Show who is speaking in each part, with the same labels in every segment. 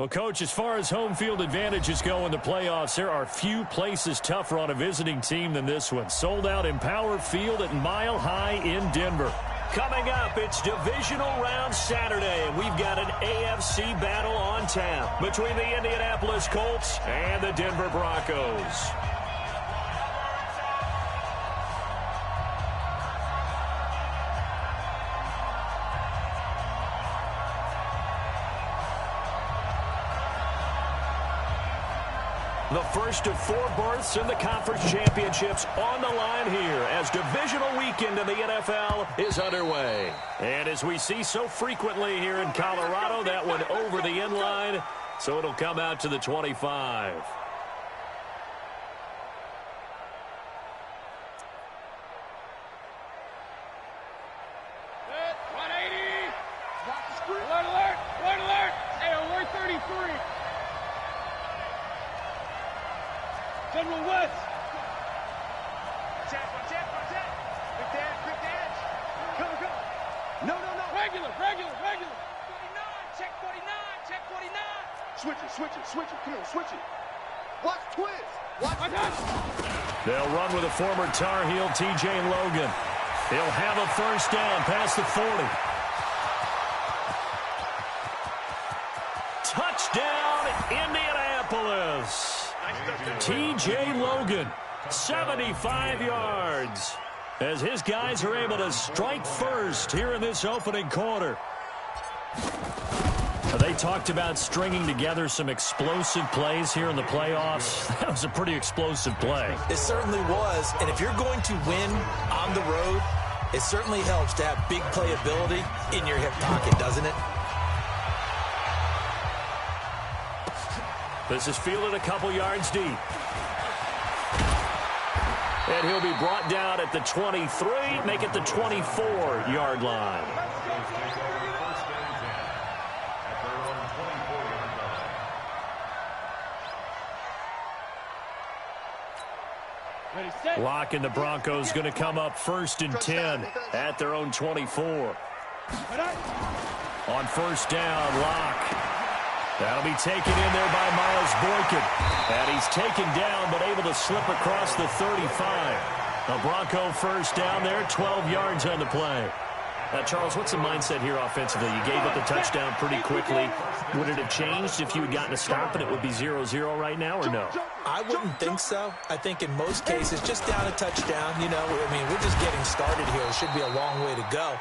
Speaker 1: Well, Coach, as far as home field advantages go in the playoffs, there are few places tougher on a visiting team than this one. Sold out Empower Field at Mile High in Denver. Coming up, it's Divisional Round Saturday, and we've got an AFC battle on tap between the Indianapolis Colts and the Denver Broncos. The first of 4 berths in the conference championships on the line here as divisional weekend in the NFL is underway. And as we see so frequently here in Colorado, that one over the end line, so it'll come out to the 25.
Speaker 2: General West. Check. Quick dash. Come. No. Regular. 49. Check 49. Switch it. Come on, switch it. Watch twist.
Speaker 1: They'll run with a former Tar Heel, TJ Logan. He'll have a first down past the 40. Touchdown, Indianapolis. TJ Logan, 75 yards, as his guys are able to strike first here in this opening quarter. They talked about stringing together some explosive plays here in the playoffs. That was a pretty explosive play.
Speaker 3: It certainly was, and if you're going to win on the road, it certainly helps to have big playability in your hip pocket, doesn't it?
Speaker 1: This is fielded a couple yards deep. And he'll be brought down at the 23, make it the 24-yard line. Lock and the Broncos going to come up 1st and 10 at their own 24. On first down, Lock. That'll be taken in there by Miles Boykin. And he's taken down but able to slip across the 35. A Bronco first down there, 12 yards on the play. Charles, what's the mindset here offensively? You gave up the touchdown pretty quickly. Would it have changed if you had gotten a stop and it would be 0-0 right now, or no?
Speaker 3: I wouldn't think so. I think in most cases, just down a touchdown, we're just getting started here. It should be a long way to go.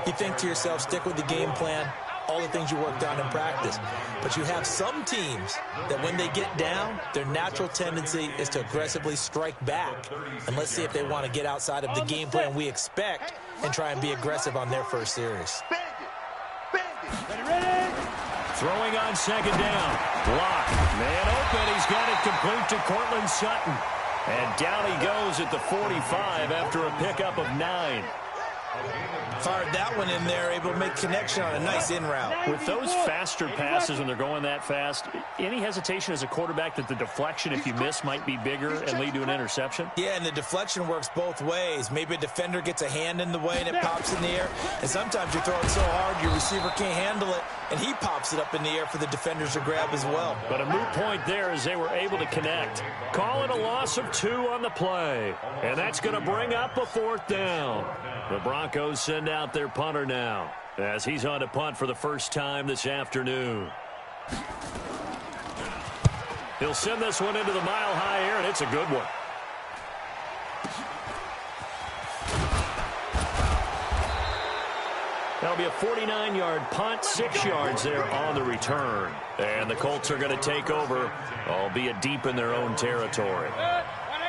Speaker 3: You think to yourself, stick with the game plan, all the things you worked on in practice. But you have some teams that when they get down, their natural tendency is to aggressively strike back. And let's see if they want to get outside of the game plan we expect and try and be aggressive on their first series.
Speaker 2: Ready?
Speaker 1: Throwing on second down. Lock. Man open. He's got it complete to Cortland Sutton. And down he goes at the 45 after a pickup of 9.
Speaker 3: Fired that one in there, able to make connection on a nice in route.
Speaker 1: With those faster passes when they're going that fast, any hesitation as a quarterback that the deflection, if you miss, might be bigger and lead to an interception?
Speaker 3: Yeah, and the deflection works both ways. Maybe a defender gets a hand in the way and it pops in the air. And sometimes you're throwing so hard your receiver can't handle it, and he pops it up in the air for the defenders to grab as well.
Speaker 1: But a moot point there as they were able to connect. Calling a loss of 2 on the play. And that's going to bring up a 4th down. The Broncos send out their punter now as he's on to punt for the first time this afternoon. He'll send this one into the mile-high air, and it's a good one. That'll be a 49-yard punt, 6 yards there on the return. And the Colts are going to take over, albeit deep in their own territory.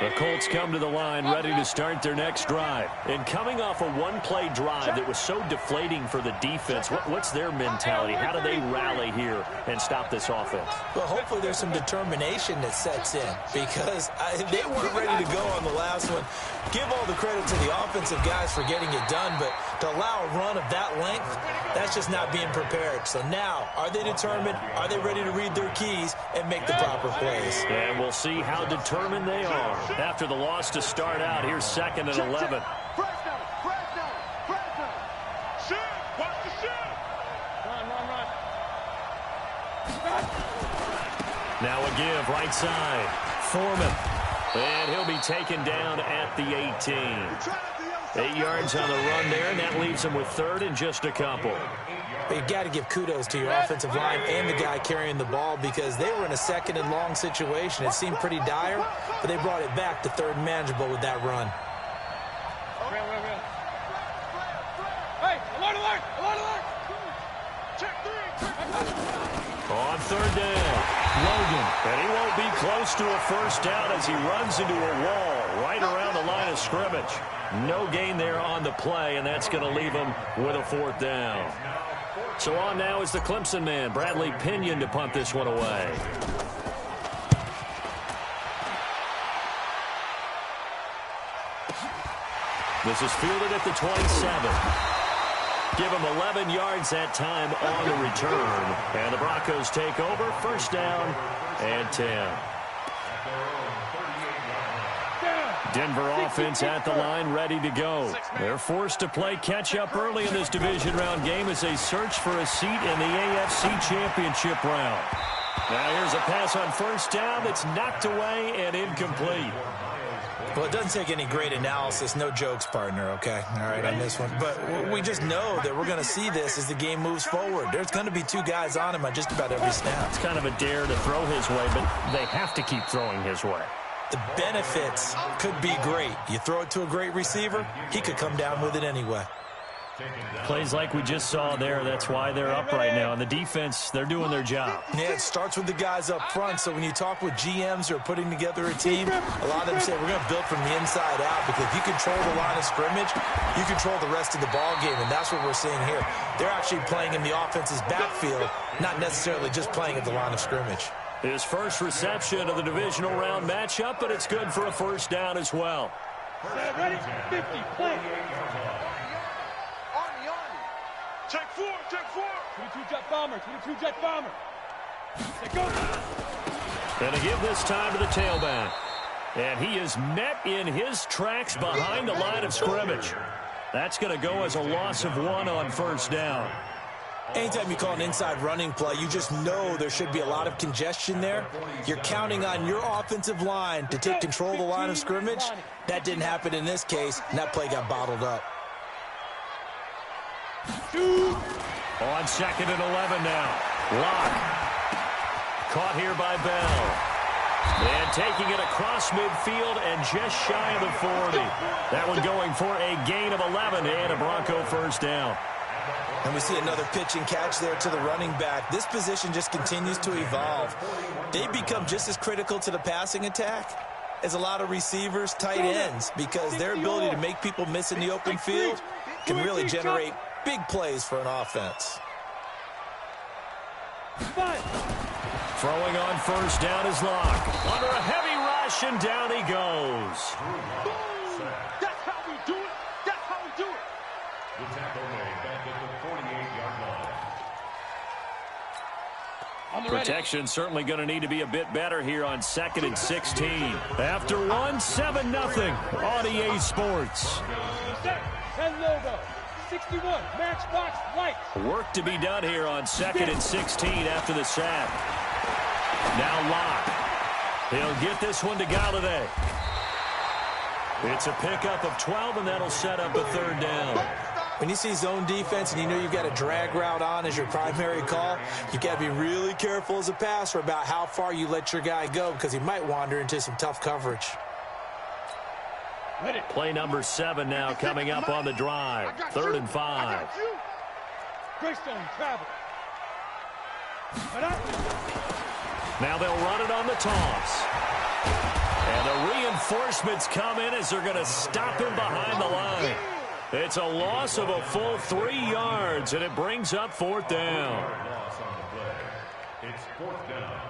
Speaker 1: The Colts come to the line ready to start their next drive. And coming off a one-play drive that was so deflating for the defense, what's their mentality? How do they rally here and stop this offense?
Speaker 3: Well, hopefully there's some determination that sets in, because they weren't ready to go on the last one. Give all the credit to the offensive guys for getting it done, but to allow a run of that length, that's just not being prepared. So now, are they determined? Are they ready to read their keys and make the proper plays?
Speaker 1: And we'll see how determined they are. After the loss to start out, here's 2nd and 11.
Speaker 2: Shoot! Watch the shoot! Run.
Speaker 1: Now a give, right side. Foreman. And he'll be taken down at the 18. 8 yards on the run there, and that leaves him with third and just a couple.
Speaker 3: But you got to give kudos to your offensive line and the guy carrying the ball because they were in a second and long situation. It seemed pretty dire, but they brought it back to third and manageable with that run.
Speaker 2: Hey, alert, alert, alert, alert. Check three.
Speaker 1: On third down, Logan. And he won't be close to a first down as he runs into a wall right around the line of scrimmage. No gain there on the play, and that's going to leave him with a fourth down. So on now is the Clemson man, Bradley Pinion, to punt this one away. This is fielded at the 27. Give him 11 yards that time on the return. And the Broncos take over, first down and 10. Denver offense at the line, ready to go. They're forced to play catch-up early in this division round game as they search for a seat in the AFC Championship round. Now here's a pass on first down that's knocked away and incomplete.
Speaker 3: Well, it doesn't take any great analysis. No jokes, partner, okay? All right, on this one. But we just know that we're going to see this as the game moves forward. There's going to be 2 guys on him on just about every snap.
Speaker 1: It's kind of a dare to throw his way, but they have to keep throwing his way.
Speaker 3: The benefits could be great. You throw it to a great receiver, he could come down with it anyway.
Speaker 1: Plays like we just saw there, that's why they're up right now. And the defense, they're doing their job.
Speaker 3: Yeah, it starts with the guys up front. So when you talk with GMs who are putting together a team, a lot of them say we're going to build from the inside out because if you control the line of scrimmage, you control the rest of the ball game, and that's what we're seeing here. They're actually playing in the offense's backfield, not necessarily just playing at the line of scrimmage.
Speaker 1: His first reception of the divisional round matchup, but it's good for a first down as well.
Speaker 2: Ready? 50, play. Check 4, check 4. 22 jet bomber, 22 jet bomber. Say go.
Speaker 1: And a give this time to the tailback. And he is met in his tracks behind the line of scrimmage. That's going to go as a loss of 1 on first down.
Speaker 3: Anytime you call an inside running play, you just know there should be a lot of congestion there. You're counting on your offensive line to take control of the line of scrimmage. That didn't happen in this case, and that play got bottled up.
Speaker 1: On second and 11 now. Lock. Caught here by Bell. And taking it across midfield and just shy of the 40. That one going for a gain of 11 and a Bronco first down.
Speaker 3: And we see another pitch and catch there to the running back. This position just continues to evolve. They become just as critical to the passing attack as a lot of receivers, tight ends, because their ability to make people miss in the open field can really generate big plays for an offense.
Speaker 1: Throwing on first down is Locke. Under a heavy rush, and down he goes.
Speaker 2: That's how we do it. That's how we do it.
Speaker 4: The tackle made back at the 48-yard line.
Speaker 1: Protection certainly going to need to be a bit better here on second and 16. After 1, 7-0 on EA Sports.
Speaker 2: And logo. 61, matchbox white.
Speaker 1: Work to be done here on second and 16 after the sack. Now Locke. He'll get this one to Galladay. It's a pickup of 12, and that'll set up a third down.
Speaker 3: When you see zone defense and you know you've got a drag route on as your primary call, you've got to be really careful as a passer about how far you let your guy go because he might wander into some tough coverage.
Speaker 1: Play number 7 now coming up on the drive. 3rd and 5.
Speaker 2: Greystone travel.
Speaker 1: Now they'll run it on the toss. And the reinforcements come in as they're going to stop him behind the line. It's a loss of a full 3 yards, and it brings up 4th down.
Speaker 4: Loss on the play. It's 4th down.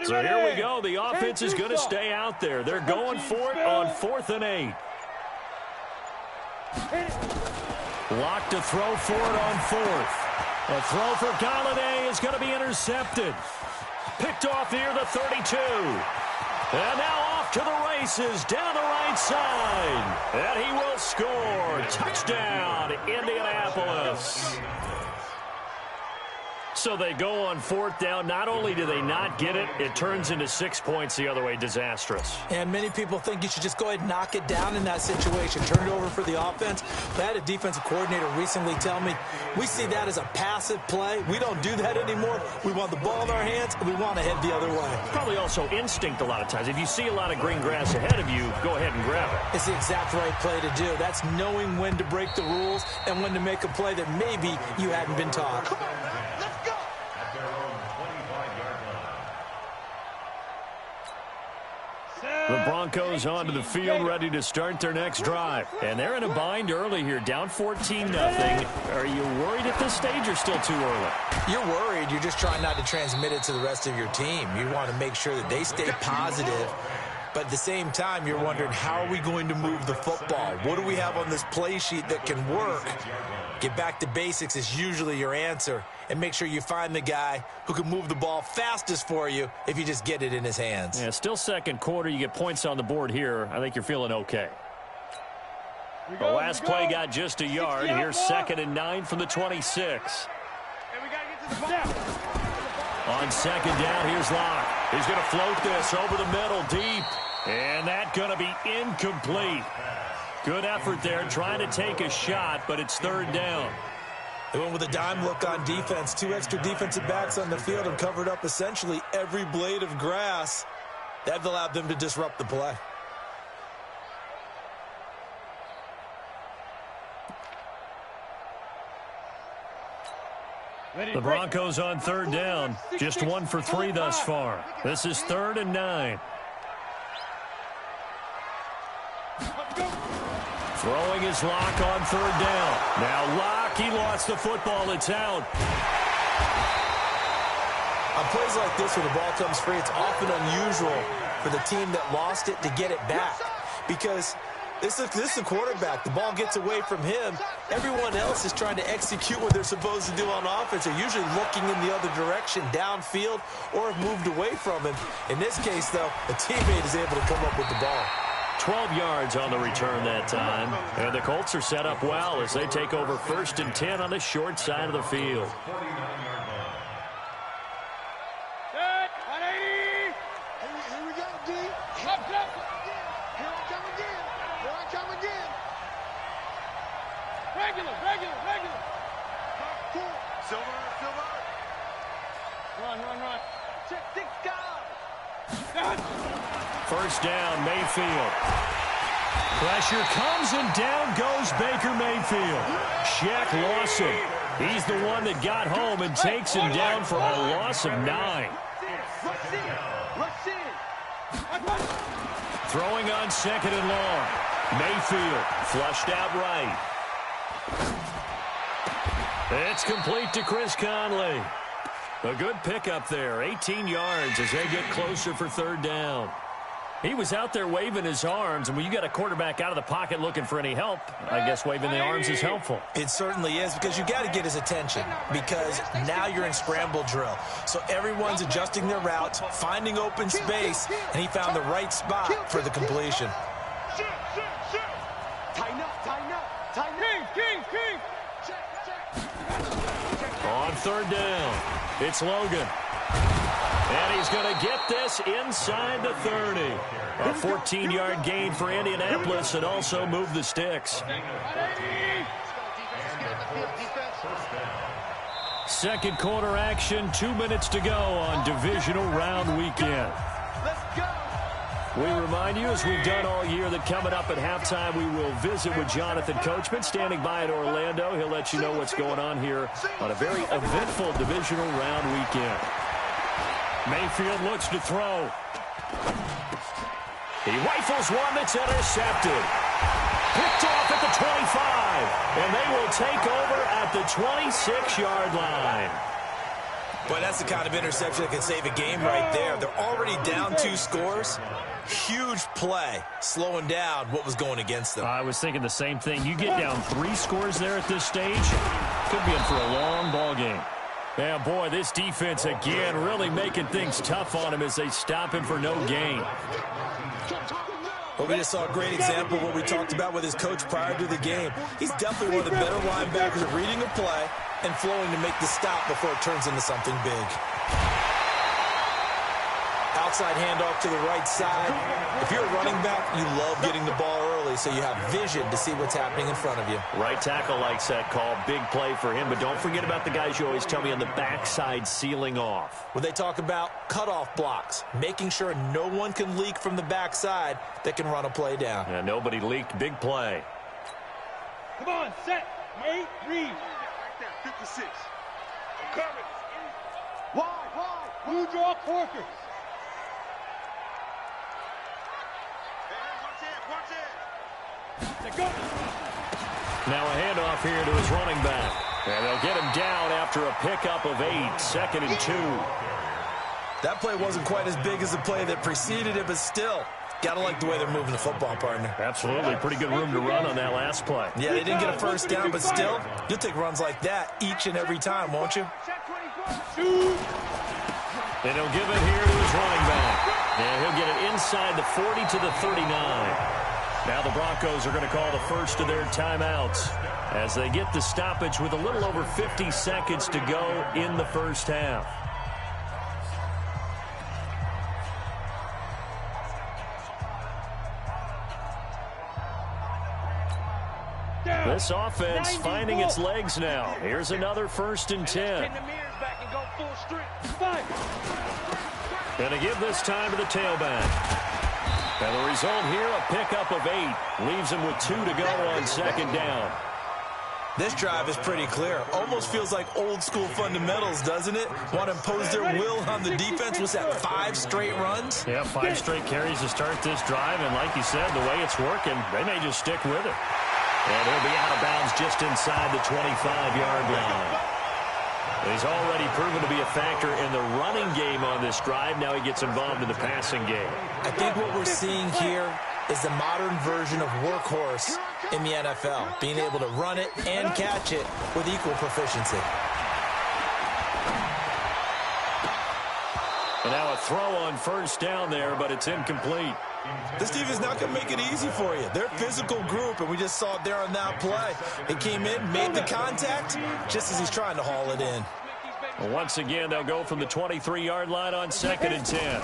Speaker 1: So here we go. The offense is going to stay out there. They're going for it on 4th and 8. Locke to throw for it on fourth. A throw for Galladay is going to be intercepted. Picked off near the 32. And now off to the races down the right side. And he will score. Touchdown, Indianapolis. So they go on fourth down. Not only do they not get it, it turns into 6 points the other way. Disastrous.
Speaker 3: And many people think you should just go ahead and knock it down in that situation. Turn it over for the offense. But I had a defensive coordinator recently tell me, we see that as a passive play. We don't do that anymore. We want the ball in our hands, and we want to head the other way.
Speaker 1: Probably also instinct a lot of times. If you see a lot of green grass ahead of you, go ahead and grab it.
Speaker 3: It's the exact right play to do. That's knowing when to break the rules and when to make a play that maybe you hadn't been taught.
Speaker 1: The Broncos onto the field, ready to start their next drive. And they're in a bind early here, down 14-0. Are you worried at this stage or still too early?
Speaker 3: You're worried. You're just trying not to transmit it to the rest of your team. You want to make sure that they stay positive. But at the same time, you're wondering, how are we going to move the football? What do we have on this play sheet that can work? Get back to basics is usually your answer. And make sure you find the guy who can move the ball fastest for you if you just get it in his hands.
Speaker 1: Yeah, still second quarter. You get points on the board here. I think you're feeling okay. The last play got just a yard. Here's 2nd and 9 from the 26. On 2nd down, here's Locke. He's going to float this over the middle deep. And that's going to be incomplete. Good effort there, trying to take a shot, but it's 3rd down.
Speaker 3: They went with a dime look on defense. 2 extra defensive backs on the field and covered up essentially every blade of grass. That allowed them to disrupt the play.
Speaker 1: The Broncos on 3rd down. Just 1 for 3 thus far. This is 3rd and 9. Throwing his Locke on 3rd down. Now Locke, he lost the football. It's out.
Speaker 3: On plays like this where the ball comes free, it's often unusual for the team that lost it to get it back. Because this is the quarterback. The ball gets away from him. Everyone else is trying to execute what they're supposed to do on offense. They're usually looking in the other direction, downfield, or have moved away from him. In this case, though, a teammate is able to come up with the ball.
Speaker 1: 12 yards on the return that time. And the Colts are set up well as they take over 1st and 10 on the short side of the field.
Speaker 2: Set, 180. Here we go, D. Up. Here I come again. Regular. Silver. Run. Check this guy.
Speaker 1: 1st down, Mayfield. Pressure comes and down goes Baker Mayfield. Shaq lost him. He's the one that got home and takes him down for a loss of 9. Throwing on 2nd and long. Mayfield flushed out right. It's complete to Chris Conley. A good pickup there. 18 yards as they get closer for 3rd down. He was out there waving his arms, and when you got a quarterback out of the pocket looking for any help, I guess waving the arms is helpful.
Speaker 3: It certainly is, because you got to get his attention, because now you're in scramble drill. So everyone's adjusting their routes, finding open space, and he found the right spot for the completion.
Speaker 2: Tighten up. King.
Speaker 1: On 3rd down, it's Logan. And he's going to get this inside the 30. A 14-yard gain for Indianapolis and also moved the sticks. 2nd quarter action, 2 minutes to go on divisional round weekend. We remind you, as we've done all year, that coming up at halftime, we will visit with Jonathan Coachman, standing by in Orlando. He'll let you know what's going on here on a very eventful divisional round weekend. Mayfield looks to throw. He rifles one that's intercepted. Picked off at the 25. And they will take over at the 26-yard line.
Speaker 3: Boy, that's the kind of interception that can save a game right there. They're already down 2 scores. Huge play, slowing down what was going against them.
Speaker 1: I was thinking the same thing. You get down 3 scores there at this stage, could be in for a long ball game. Yeah, boy, this defense again really making things tough on him as they stop him for no gain.
Speaker 3: Well, we just saw a great example of what we talked about with his coach prior to the game. He's definitely one of the better linebackers at reading a play and flowing to make the stop before it turns into something big. Outside handoff to the right side. If you're a running back, you love getting the ball early so you have vision to see what's happening in front of you.
Speaker 1: Right tackle likes that call. Big play for him, but don't forget about the guys you always tell me on the backside sealing off.
Speaker 3: When they talk about cutoff blocks, making sure no one can leak from the backside that can run a play down.
Speaker 1: Yeah, nobody leaked. Big play.
Speaker 2: Come on, set, wait, read. Right there, 56. I'm coming. Wide. Blue draw corkers.
Speaker 1: Now a handoff here to his running back. And they'll get him down after a pickup of 8, 2nd and 2.
Speaker 3: That play wasn't quite as big as the play that preceded it, but still, got to like the way they're moving the football, partner.
Speaker 1: Absolutely. Pretty good room to run on that last play.
Speaker 3: Yeah, they didn't get a first down, but still, you'll take runs like that each and every time, won't you?
Speaker 1: And he'll give it here to his running back. And he'll get it inside the 40 to the 39. Now the Broncos are going to call the first of their timeouts as they get the stoppage with a little over 50 seconds to go in the first half. This offense finding its legs now. Here's another 1st and 10. Going to give this time to the tailback. And the result here, a pickup of 8. Leaves him with 2 to go on 2nd down.
Speaker 3: This drive is pretty clear. Almost feels like old school fundamentals, doesn't it? Want to impose their will on the defense. Was that 5 straight runs?
Speaker 1: Yeah, 5 straight carries to start this drive. And like you said, the way it's working, they may just stick with it. And he'll be out of bounds just inside the 25-yard line. He's already proven to be a factor in the running game on this drive. Now he gets involved in the passing game.
Speaker 3: I think what we're seeing here is the modern version of workhorse in the NFL, being able to run it and catch it with equal proficiency.
Speaker 1: And now a throw on 1st down there, but it's incomplete.
Speaker 3: This defense is not going to make it easy for you. They're a physical group, and we just saw it there on that play. It came in, made the contact, just as he's trying to haul it in.
Speaker 1: Well, once again, they'll go from the 23-yard line on 2nd and 10.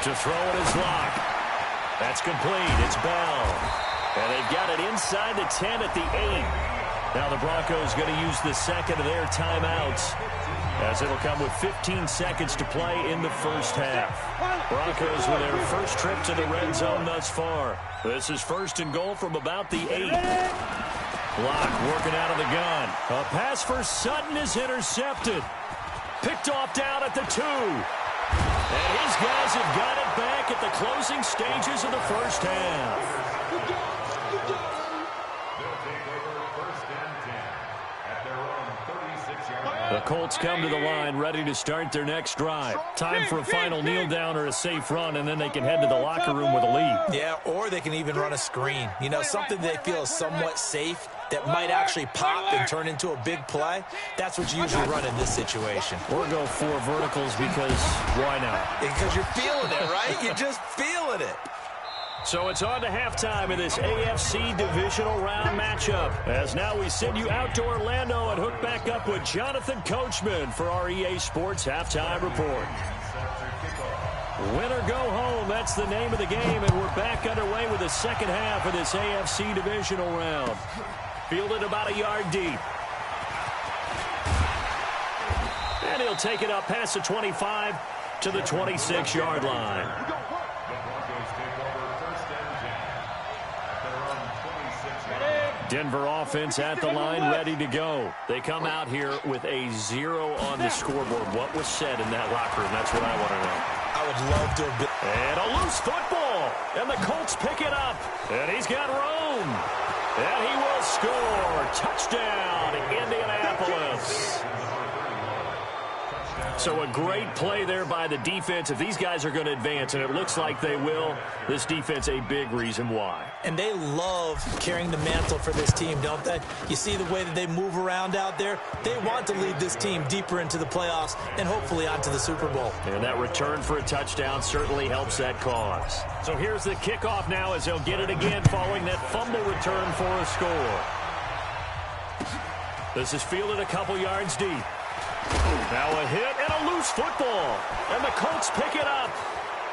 Speaker 1: To throw it is Locke. That's complete. It's Bell. And they've got it inside the 10 at the 8. Now the Broncos going to use the 2nd of their timeouts, as it'll come with 15 seconds to play in the first half. Broncos with their first trip to the red zone thus far. This is 1st and goal from about the 8. Locke working out of the gun. A pass for Sutton is intercepted. Picked off down at the 2. And his guys have got it back at the closing stages of the first half. The Colts come to the line ready to start their next drive. Time for a final kneel down or a safe run, and then they can head to the locker room with a lead.
Speaker 3: Yeah, or they can even run a screen. You know, something they feel is somewhat safe that might actually pop and turn into a big play. That's what you usually run in this situation.
Speaker 1: Or go 4 verticals because why not?
Speaker 3: Because you're feeling it, right? You're just feeling it.
Speaker 1: So it's on to halftime of this AFC divisional round matchup. As now we send you out to Orlando and hook back up with Jonathan Coachman for our EA Sports Halftime Report. Win or go home, that's the name of the game, and we're back underway with the second half of this AFC divisional round. Fielded about a yard deep. And he'll take it up past the 25 to the 26-yard line. Denver offense at the line, ready to go. They come out here with a 0 on the scoreboard. What was said in that locker room? That's what I want to know.
Speaker 3: I would love to have been.
Speaker 1: And a loose football. And the Colts pick it up. And he's got room. And he will score. Touchdown, Indianapolis. So a great play there by the defense. If these guys are going to advance, and it looks like they will, this defense a big reason why.
Speaker 3: And they love carrying the mantle for this team, don't they? You see the way that they move around out there? They want to lead this team deeper into the playoffs and hopefully onto the Super Bowl.
Speaker 1: And that return for a touchdown certainly helps that cause. So here's the kickoff now as they'll get it again following that fumble return for a score. This is fielded a couple yards deep. Now a hit and a loose football. And the Colts pick it up.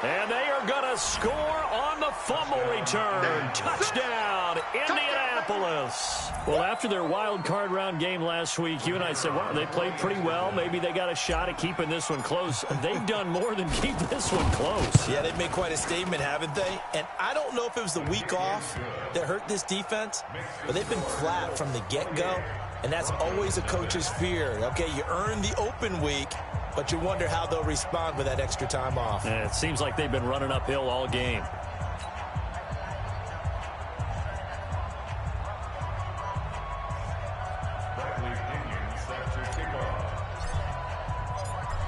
Speaker 1: And they are going to score on the fumble return. Touchdown, Indianapolis. Well, after their wild card round game last week, you and I said, wow, they played pretty well. Maybe they got a shot at keeping this one close. They've done more than keep this one close.
Speaker 3: Yeah, they've made quite a statement, haven't they? And I don't know if it was the week off that hurt this defense, but they've been flat from the get-go. And that's always a coach's fear. Okay, you earn the open week, but you wonder how they'll respond with that extra time off.
Speaker 1: And it seems like they've been running uphill all game.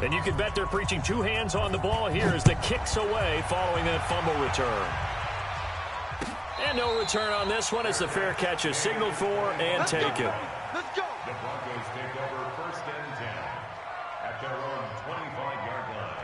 Speaker 1: And you can bet they're preaching two hands on the ball here as the kick's away following that fumble return. And no return on this one as the fair catch is signaled for and taken.
Speaker 2: Let's go.
Speaker 4: The Broncos take over 1st and 10 at their own 25-yard line.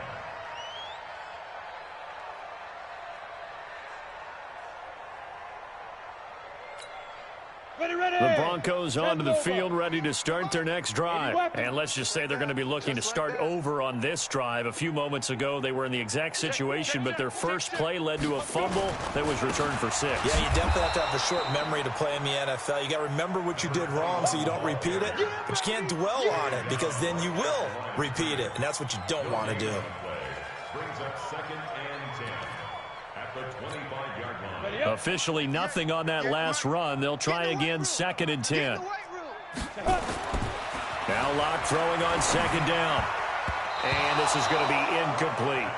Speaker 2: Ready, ready.
Speaker 1: The Broncos onto the field, ready to start their next drive. And let's just say they're going to be looking to start over on this drive. A few moments ago, they were in the exact situation, but their first play led to a fumble that was returned for 6.
Speaker 3: Yeah, you definitely have to have a short memory to play in the NFL. You got to remember what you did wrong so you don't repeat it, but you can't dwell on it because then you will repeat it, and that's what you don't want to do.
Speaker 4: Brings up 2nd and 10 at the 25-yard line.
Speaker 1: Officially nothing on that last run. They'll try again 2nd and 10. Now Locke throwing on 2nd down. And this is going to be incomplete.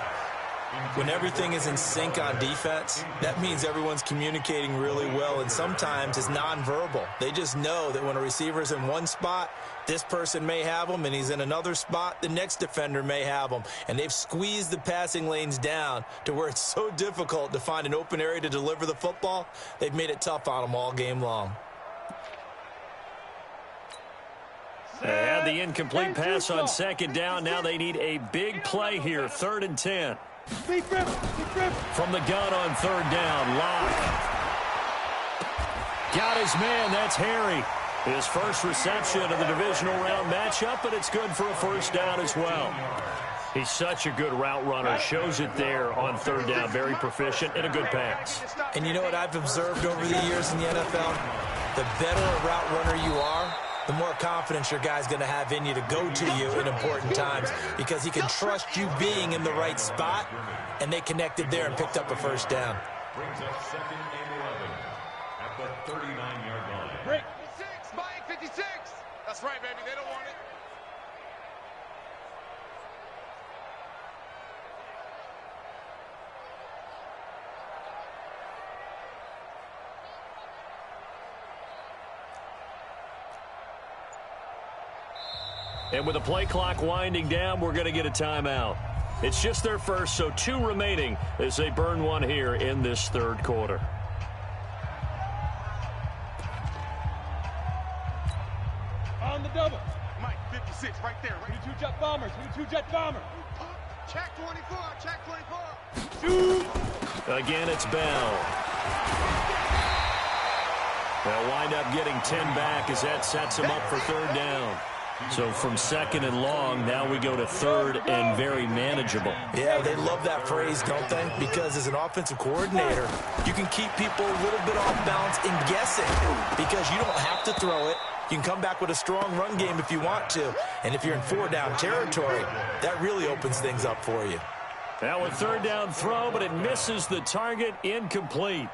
Speaker 3: When everything is in sync on defense, that means everyone's communicating really well, and sometimes it's nonverbal. They just know that when a receiver's in one spot, this person may have him, and he's in another spot, the next defender may have him. And they've squeezed the passing lanes down to where it's so difficult to find an open area to deliver the football. They've made it tough on them all game long.
Speaker 1: They had the incomplete pass on 2nd down. Now they need a big play here, 3rd and 10. From the gun on 3rd down, Locke. Got his man, that's Harry. His first reception of the divisional round matchup, but it's good for a 1st down as well. He's such a good route runner, shows it there on 3rd down, very proficient and a good pass.
Speaker 3: And you know what I've observed over the years in the NFL? The better a route runner you are, the more confidence your guy's going to have in you to go to you in important times because he can trust you being in the right spot, and they connected there and picked up a 1st down.
Speaker 4: Brings up 2nd and 11 at the 39-yard line.
Speaker 2: Break. 56, buying 56. That's right, baby. They don't want it.
Speaker 1: And with the play clock winding down, we're going to get a timeout. It's just their first, so 2 remaining as they burn one here in this 3rd quarter.
Speaker 2: On the double. Mike, 56, right there. Right. 22 jet bombers. 22 jet bomber. Check 24. Check 24. Shoot.
Speaker 1: Again, it's Bell. They'll wind up getting 10 back as that sets them up for 3rd down. So from 2nd and long, now we go to 3rd and very manageable.
Speaker 3: Yeah, they love that phrase, don't they? Because as an offensive coordinator, you can keep people a little bit off balance in guessing because you don't have to throw it. You can come back with a strong run game if you want to. And if you're in 4-down territory, that really opens things up for you.
Speaker 1: Now a 3rd down throw, but it misses the target, incomplete.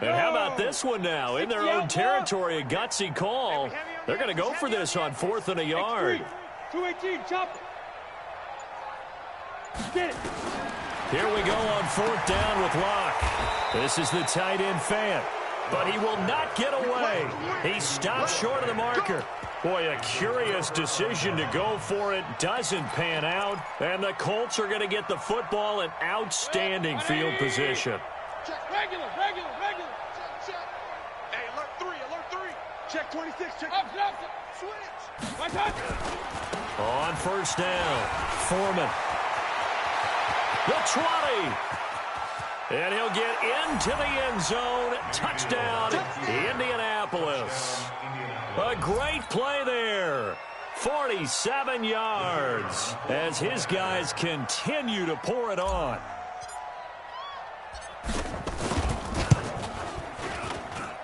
Speaker 1: And how about this one now? In their own territory, a gutsy call. They're going to go for this on 4th and a yard.
Speaker 2: 218, chop it. Get it.
Speaker 1: Here we go on 4th down with Locke. This is the tight end Fant, but he will not get away. He stops short of the marker. Boy, a curious decision to go for it. Doesn't pan out, and the Colts are going to get the football in outstanding field position.
Speaker 2: Check, regular. Check. Hey, alert 3. Check 26, check. Up, switch. My touch.
Speaker 1: On 1st down, Foreman. The 20. And he'll get into the end zone. Touchdown, Indianapolis. A great play there. 47 yards as his guys continue to pour it on.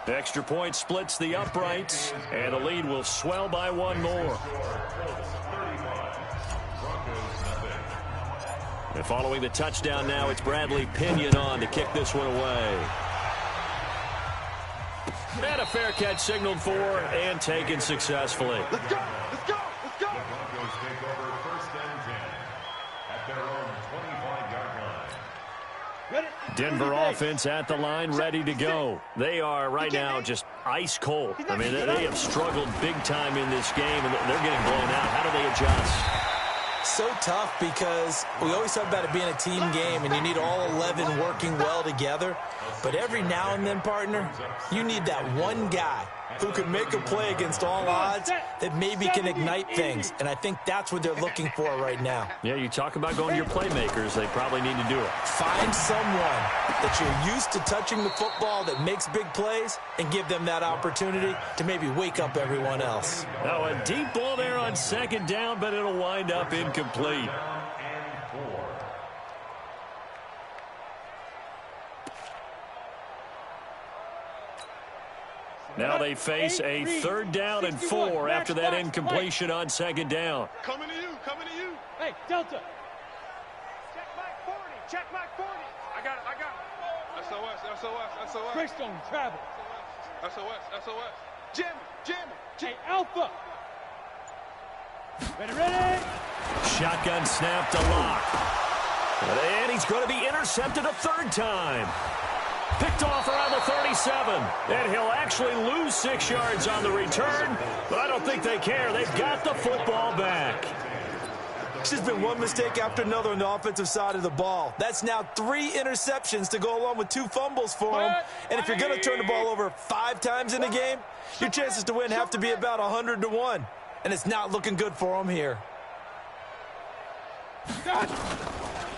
Speaker 1: Extra point splits the uprights, and the lead will swell by one more. And following the touchdown now, it's Bradley Pinion on to kick this one away. And a fair catch signaled for and taken successfully.
Speaker 2: Let's go.
Speaker 4: The Broncos take over 1st and 10 at their own 25-yard line.
Speaker 1: Denver offense at the line, ready to go. They are right now just ice cold. I mean, they have struggled big time in this game, and they're getting blown out. How do they adjust?
Speaker 3: So tough because we always talk about it being a team game and you need all 11 working well together. But every now and then, partner, you need that one guy who can make a play against all odds that maybe can ignite things. And I think that's what they're looking for right now.
Speaker 1: Yeah, you talk about going to your playmakers. They probably need to do it.
Speaker 3: Find someone that you're used to touching the football that makes big plays and give them that opportunity to maybe wake up everyone else.
Speaker 1: Now, a deep ball there on 2nd down, but it'll wind up incomplete. Now they face a 3rd down and 4 after that incompletion on 2nd down.
Speaker 2: Coming to you. Hey, Delta. Check Mike 40. I got it. SOS. Greystone, travel. SOS. Jammer. Hey, Alpha. Ready.
Speaker 1: Shotgun snap to Locke. And he's going to be intercepted a 3rd time. Picked off around the 37. And he'll actually lose 6 yards on the return, but I don't think they care. They've got the football back.
Speaker 3: It's just been one mistake after another on the offensive side of the ball. That's now 3 interceptions to go along with 2 fumbles for him. And if you're going to turn the ball over 5 times in a game, your chances to win have to be about 100-1. And it's not looking good for him here.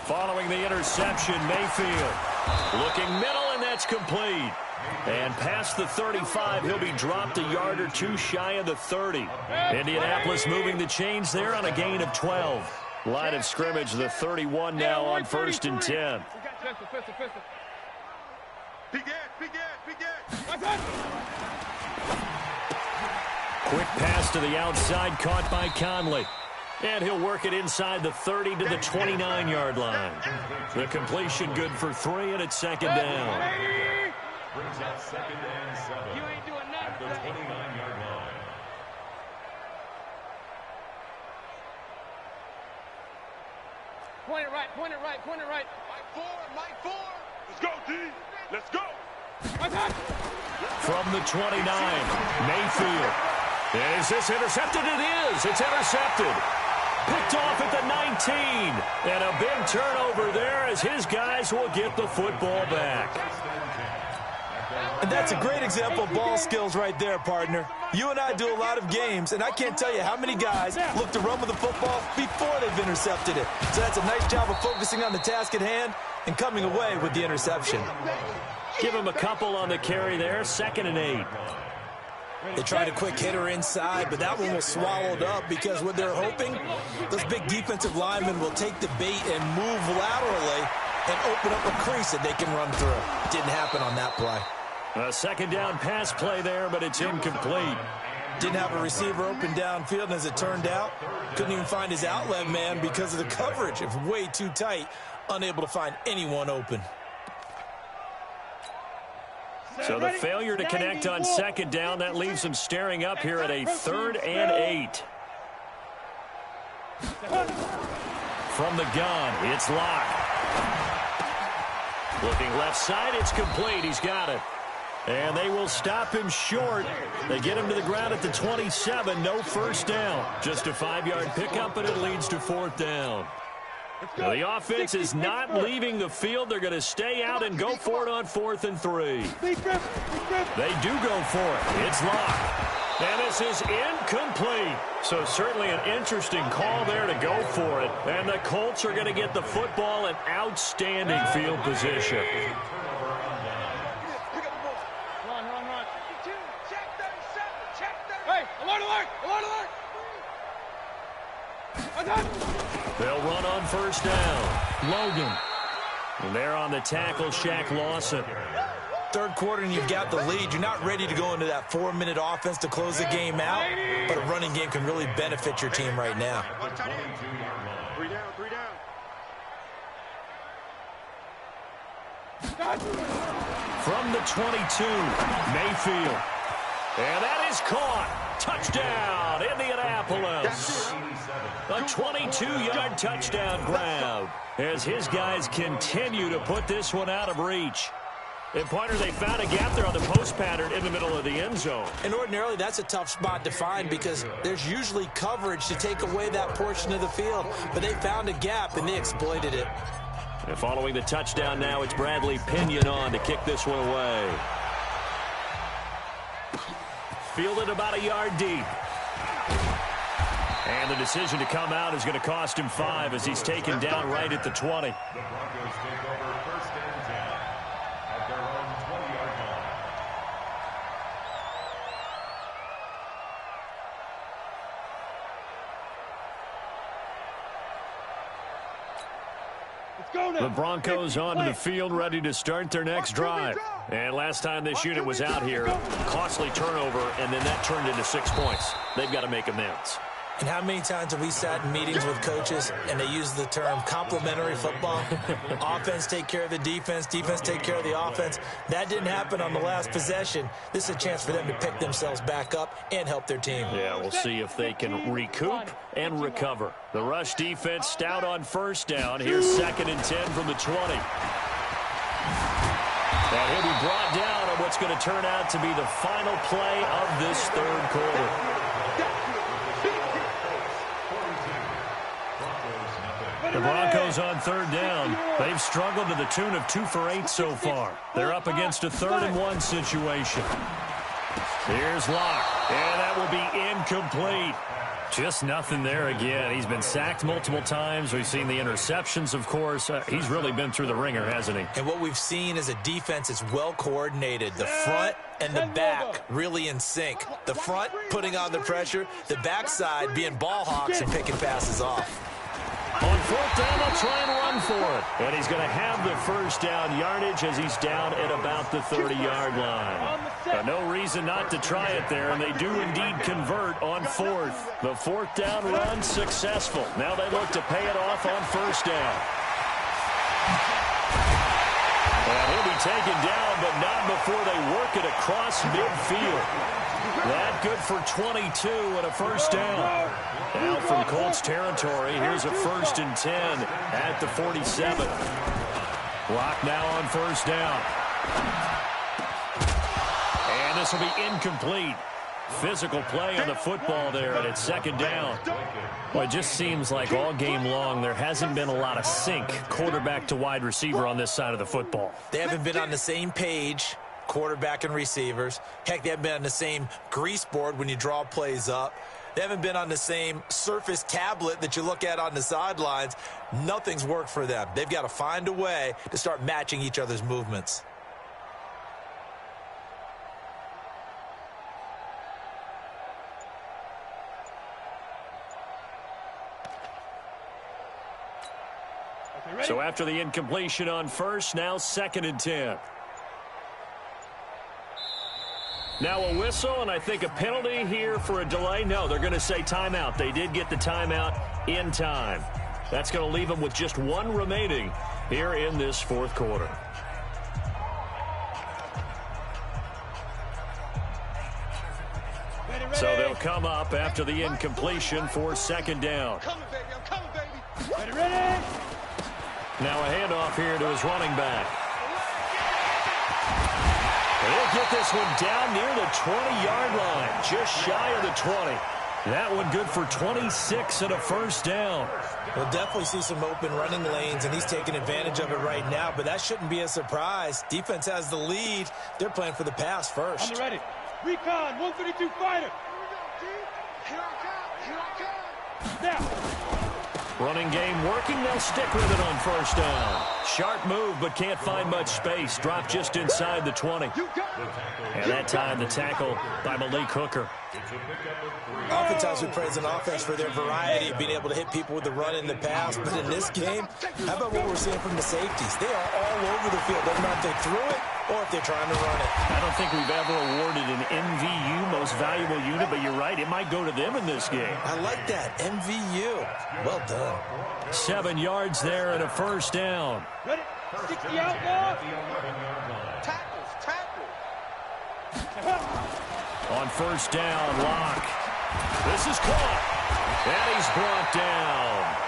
Speaker 1: Following the interception, Mayfield looking middle, and that's complete. And past the 35, he'll be dropped a yard or 2 shy of the 30. Indianapolis moving the chains there on a gain of 12. Line of scrimmage, the 31 now on 1st and 10. Quick pass to the outside, caught by Conley. And he'll work it inside the 30 to the 29-yard line. The completion good for 3, and it's 2nd down.
Speaker 4: Brings up 2nd and 7 at the 29-yard line.
Speaker 2: Point it right. Mike 4. Let's go, D. Let's go.
Speaker 1: From the 29, Mayfield. Is this intercepted? It is. It's intercepted. Picked off at the 19. And a big turnover there as his guys will get the football back.
Speaker 3: And that's a great example of ball skills right there, partner. You and I do a lot of games, and I can't tell you how many guys look to run with the football before they've intercepted it. So that's a nice job of focusing on the task at hand and coming away with the interception.
Speaker 1: Give him a couple on the carry there, 2nd and 8.
Speaker 3: They tried a quick hitter inside, but that one was swallowed up because what they're hoping, those big defensive linemen will take the bait and move laterally and open up a crease that they can run through. Didn't happen on that play.
Speaker 1: A 2nd down pass play there, but it's incomplete.
Speaker 3: Didn't have a receiver open downfield, and as it turned out, couldn't even find his outlet man because of the coverage. It was way too tight, unable to find anyone open.
Speaker 1: So the failure to connect on second down, that leaves them staring up here at a 3rd and 8. From the gun, it's Locke. Looking left side, it's complete. He's got it. And they will stop him short. They get him to the ground at the 27. No first down. Just a 5-yard pickup, and it leads to 4th down. Now, the offense is not leaving the field. They're going to stay out and go for it on 4th and 3. They do go for it. It's Locke. And this is incomplete. So certainly an interesting call there to go for it. And the Colts are going to get the football in outstanding field position. They'll run on first down. Logan. And they're on the tackle, Shaq Lawson.
Speaker 3: Third quarter and you've got the lead. You're not ready to go into that 4-minute offense to close the game out, but a running game can really benefit your team right now.
Speaker 2: 3 down, 3 down.
Speaker 1: From the 22, Mayfield. And that is caught. Touchdown, Indianapolis. A 22-yard touchdown grab as his guys continue to put this one out of reach. And, partner, they found a gap there on the post pattern in the middle of the end zone.
Speaker 3: And ordinarily, that's a tough spot to find because there's usually coverage to take away that portion of the field. But they found a gap, and they exploited it.
Speaker 1: And following the touchdown now, it's Bradley Pinion on to kick this one away. Fielded about a yard deep. And the decision to come out is going to cost him 5 as he's taken down right at the 20.
Speaker 4: The Broncos take over 1st and 10 at their own 20-yard line.
Speaker 2: Let's go now.
Speaker 1: The Broncos onto the field, ready to start their next drive. And last time this unit was out here, costly turnover, and then that turned into 6 points. They've got to make amends.
Speaker 3: And how many times have we sat in meetings with coaches and they use the term complementary football? Offense take care of the defense, defense take care of the offense. That didn't happen on the last possession. This is a chance for them to pick themselves back up and help their team.
Speaker 1: Yeah, we'll see if they can recoup and recover. The rush defense stout on first down. Here's 2nd and 10 from the 20. And he'll be brought down on what's going to turn out to be the final play of this 3rd quarter. The Broncos on 3rd down. They've struggled to the tune of 2 for 8 so far. They're up against a 3rd and 1 situation. Here's Locke, and that will be incomplete. Just nothing there again. He's been sacked multiple times. We've seen the interceptions, of course. He's really been through the ringer, hasn't he?
Speaker 3: And what we've seen is a defense that's well coordinated. The front and the back really in sync. The front putting on the pressure, the backside being ball hawks and picking passes off.
Speaker 1: On 4th down, they'll try and run for it. And he's going to have the first down yardage as he's down at about the 30-yard line. No reason not to try it there, and they do indeed convert on 4th. The 4th down run successful. Now they look to pay it off on 1st down. And he'll be taken down, but not before they work it across midfield. That good for 22 and a first down. Now from Colts territory, here's a 1st and 10 at the 47. Locke now on 1st down. And this will be incomplete. Physical play on the football there, and it's 2nd down. Well, it just seems like all game long there hasn't been a lot of sync quarterback to wide receiver on this side of the football.
Speaker 3: They haven't been on the same page, quarterback and receivers. Heck, they haven't been on the same grease board when you draw plays up. They haven't been on the same Surface tablet that you look at on the sidelines. Nothing's worked for them. They've got to find a way to start matching each other's movements.
Speaker 1: So after the incompletion on 1st, now 2nd and 10. Now a whistle, and I think a penalty here for a delay. No, they're going to say timeout. They did get the timeout in time. That's going to leave them with just 1 remaining here in this 4th quarter. come up after the incompletion for second down.
Speaker 2: I'm coming, baby. I'm coming, baby. Ready?
Speaker 1: Now a handoff here to his running back. He'll get this one down near the 20-yard line, just shy of the 20. That one good for 26 and a first down.
Speaker 3: We'll definitely see some open running lanes, and he's taking advantage of it right now, but that shouldn't be a surprise. Defense has the lead. They're playing for the pass first.
Speaker 2: I'm ready. Recon, 132 fighter. Now.
Speaker 1: Running game working. They'll stick with it on first down. Sharp move, but can't find much space. Drop just inside the 20. And that time the tackle by Malik Hooker.
Speaker 3: Offense has been praised an offense for their variety of being able to hit people with the run and the pass. But in this game, how about what we're seeing from the safeties? They are all over the field. Doesn't matter if they threw it or if they're trying to run it.
Speaker 1: I don't think we've ever awarded an MVU, most valuable unit, but you're right. It might go to them in this game.
Speaker 3: I like that. MVU. Well done.
Speaker 1: 7 yards there and a first down.
Speaker 2: Ready? 60 outlaw.
Speaker 1: On first down, Locke. This is caught. And he's brought down.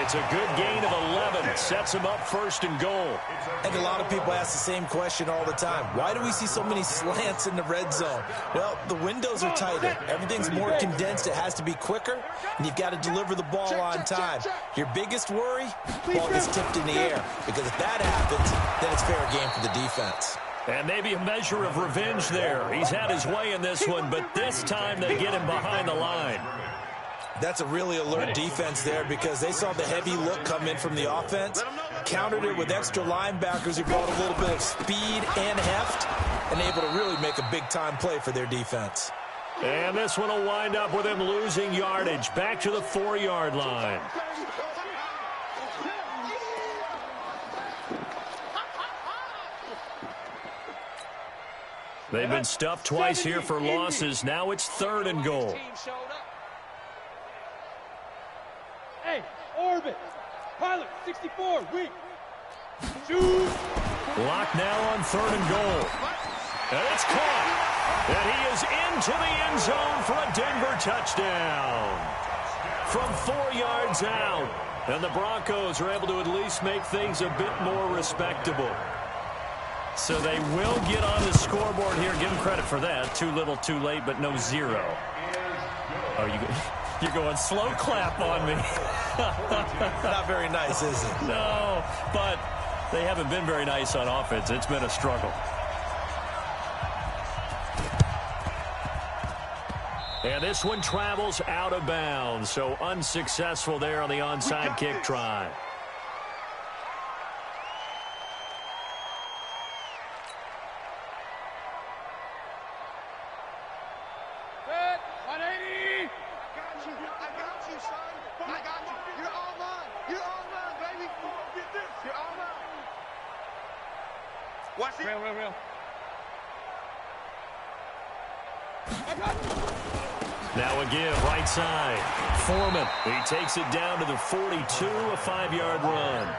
Speaker 1: It's a good gain of 11. Sets him up first and goal.
Speaker 3: I think a lot of people ask the same question all the time. Why do we see so many slants in the red zone? Well, the windows are tighter. Everything's more condensed. It has to be quicker, and you've got to deliver the ball on time. Your biggest worry? Ball gets tipped in the air, because if that happens, then it's fair game for the defense.
Speaker 1: And maybe a measure of revenge there. He's had his way in this one, but this time they get him behind the line.
Speaker 3: That's a really alert defense there because they saw the heavy look come in from the offense, countered it with extra linebackers who brought a little bit of speed and heft, and able to really make a big-time play for their defense.
Speaker 1: And this one will wind up with him losing yardage back to the 4-yard line. They've been stuffed twice here for losses. Now it's 3rd and goal.
Speaker 2: Hey, orbit. Pilot, 64, weak. Shoot.
Speaker 1: Lock now on 3rd and goal. And it's caught. And he is into the end zone for a Denver touchdown. From 4 yards out. And the Broncos are able to at least make things a bit more respectable. So they will get on the scoreboard here. Give them credit for that. Too little, too late, but no 0. Oh, you're going slow clap on me.
Speaker 3: Not very nice, is it?
Speaker 1: No, but they haven't been very nice on offense. It's been a struggle. And this one travels out of bounds, so unsuccessful there on the onside kick try. Now a give, right side. Foreman, he takes it down to the 42, a 5-yard run.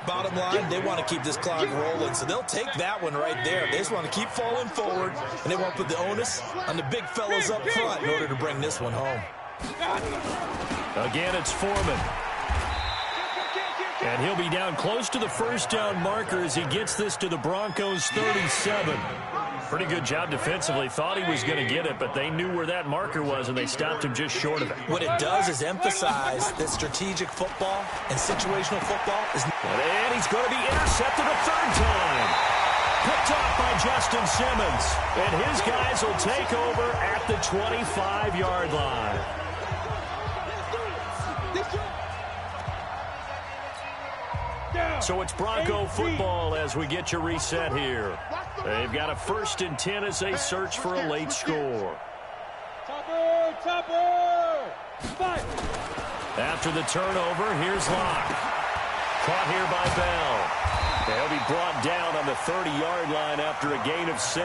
Speaker 3: Bottom line, they want to keep this clock rolling, so they'll take that one right there. They just want to keep falling forward, and they want to put the onus on the big fellows up front in order to bring this one home.
Speaker 1: Again, it's Foreman. And he'll be down close to the first down marker as he gets this to the Broncos' 37. Pretty good job defensively. Thought he was going to get it, but they knew where that marker was, and they stopped him just short of it.
Speaker 3: What it does is emphasize that strategic football and situational football is...
Speaker 1: And he's going to be intercepted a 3rd time. Picked off by Justin Simmons. And his guys will take over at the 25-yard line. So it's Bronco football as we get you reset here. They've got a 1st and 10 as they search for a late score.
Speaker 2: Topper! Fight!
Speaker 1: After the turnover, here's Locke. Caught here by Bell. They'll be brought down on the 30-yard line after a gain of 6.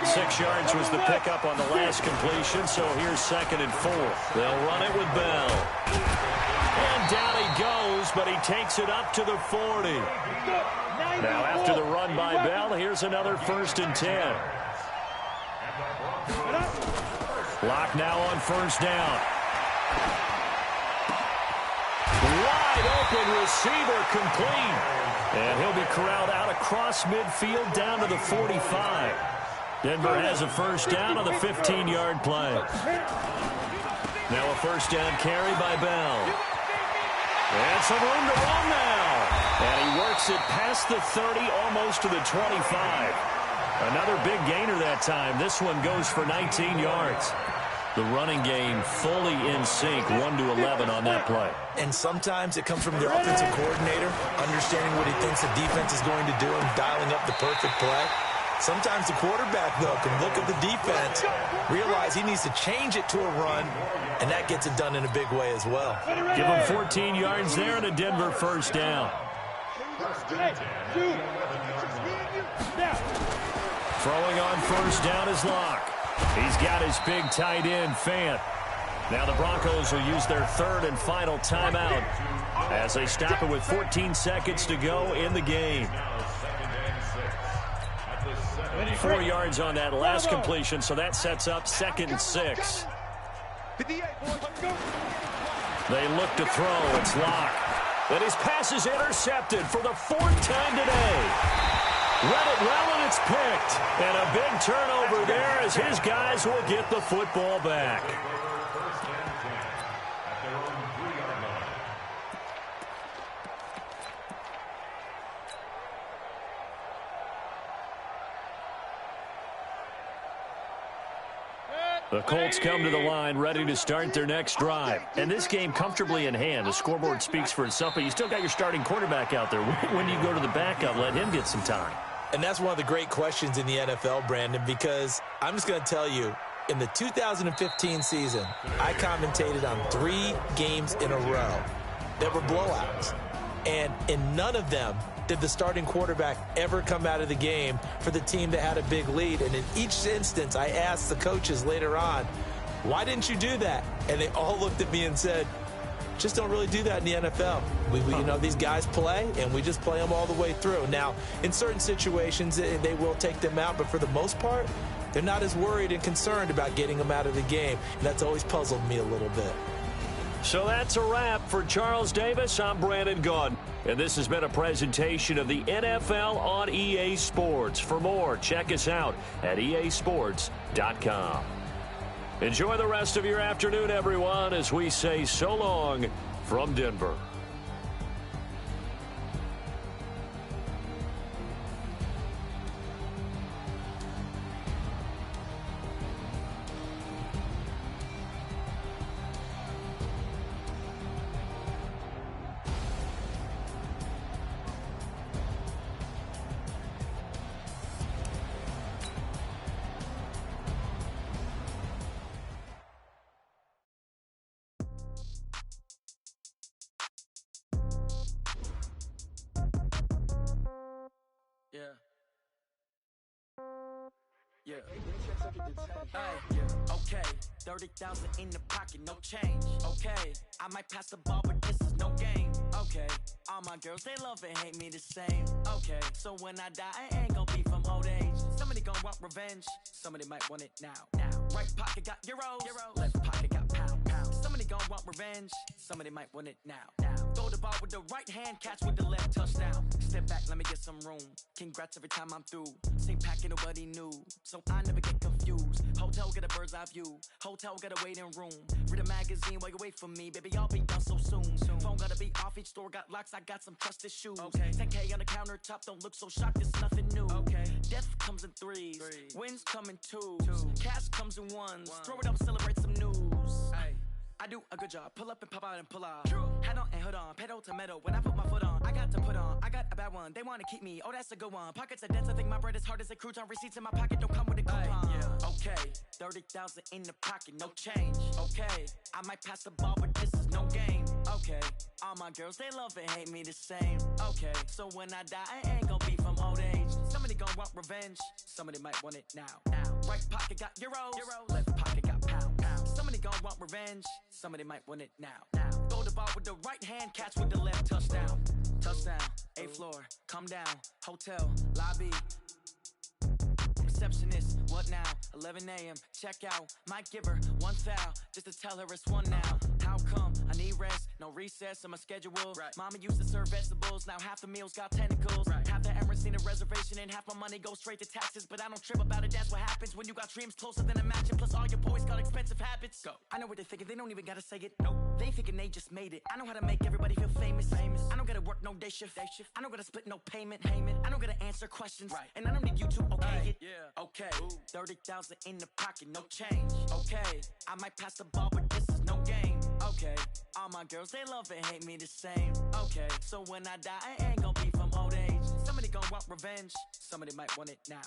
Speaker 1: 6 yards was the pickup on the last completion, so here's 2nd and 4. They'll run it with Bell. And down he goes, but he takes it up to the 40. Now after the run by Bell, here's another 1st and 10. Lock now on first down. Wide open receiver complete. And he'll be corralled out across midfield down to the 45. Denver has a first down on the 15-yard play. Now a first down carry by Bell. And some room to run now. And he works it past the 30, almost to the 25. Another big gainer that time. This one goes for 19 yards. The running game fully in sync, 1-11 on that play.
Speaker 3: And sometimes it comes from the offensive coordinator, understanding what he thinks the defense is going to do and dialing up the perfect play. Sometimes the quarterback, though, can look at the defense, realize he needs to change it to a run, and that gets it done in a big way as well.
Speaker 1: Give him 14 yards there and a Denver first down. Throwing on first down is Locke. He's got his big tight end, Fant. Now the Broncos will use their third and final timeout as they stop it with 14 seconds to go in the game. 4 yards on that last completion, so that sets up 2nd and 6. They look to throw. It's Locke. And his pass is intercepted for the 4th time today. Read it well, and it's picked. And a big turnover there as his guys will get the football back. The Colts come to the line ready to start their next drive. And this game comfortably in hand. The scoreboard speaks for itself, but you still got your starting quarterback out there. When do you go to the backup, let him get some time?
Speaker 3: And that's one of the great questions in the NFL, Brandon, because I'm just going to tell you, in the 2015 season, I commentated on 3 games in a row that were blowouts. And in none of them did the starting quarterback ever come out of the game for the team that had a big lead. And in each instance, I asked the coaches later on, why didn't you do that? And they all looked at me and said, just don't really do that in the NFL. You know, these guys play, and we just play them all the way through. Now, in certain situations, they will take them out, but for the most part, they're not as worried and concerned about getting them out of the game. And that's always puzzled me a little bit.
Speaker 1: So that's a wrap for Charles Davis. I'm Brandon Gaudin, and this has been a presentation of the NFL on EA Sports. For more, check us out at easports.com. Enjoy the rest of your afternoon, everyone, as we say so long from Denver.
Speaker 5: Okay, 30,000 in the pocket, no change. Okay, I might pass the ball, but this is no game. Okay, all my girls, they love and hate me the same. Okay, so when I die, I ain't gonna be from old age. Somebody gonna want revenge, somebody might want it now. Right pocket got euros, left pocket got pounds. Somebody gonna want revenge, somebody might want it now. Throw the ball with the right hand, catch with the left, touchdown. Step back, let me get some room. Congrats every time I'm through. Same packet, nobody knew, so I never get confused. Hotel get a bird's eye view. Hotel get a waiting room. Read a magazine while you wait for me. Baby, I'll be done so soon. Phone gotta be off, each store got locks. I got some trusted shoes. Okay. 10K on the countertop, don't look so shocked, it's nothing new. Okay. Death comes in threes. Wins come in twos. Cash comes in ones. Throw it up, celebrate some news. I do a good job. Pull up and pop out and pull out. Head on and hood on. Pedal to metal. When I put my foot on, I got to put on. I got a bad one. They want to keep me. Oh, that's a good one. Pockets are dense. I think my bread is hard as a crouton. Receipts in my pocket don't come with a coupon. Okay. 30,000 in the pocket. No change. Okay. I might pass the ball, but this is no game. Okay. All my girls, they love and hate me the same. Okay. So when I die, I ain't gonna be from old age. Somebody gonna want revenge. Somebody might want it now. Right pocket got euros. Left pocket got pounds. Somebody gonna want revenge. Somebody might want it now. Throw the ball with the right hand, catch with the left, touchdown. Touchdown, 8th floor, come down, hotel, lobby. receptionist. What now? 11 a.m. Check out. Might give her one foul just to tell her it's one now. How come? I need rest. No recess in my schedule. Right. Mama used to serve vegetables. Now half the meals got tentacles. Right. Half the Emirates need a reservation and half my money goes straight to taxes. But I don't trip about it. That's what happens when you got dreams closer than a mansion. Plus all your boys got expensive habits. Go. I know what they're thinking. They don't even gotta say it. Nope. They thinking they just made it. I know how to make everybody feel famous. I don't gotta work no day shift. I don't gotta split no payment. I don't gotta answer questions. Right. And I don't need you to okay it. Yeah. Okay. 30,000 in the pocket, no change. Okay. I might pass the ball, but this is no game. Okay. All my girls, they love and hate me the same. Okay. So when I die, I ain't gonna be from old age. Somebody gonna want revenge. Somebody might want it now.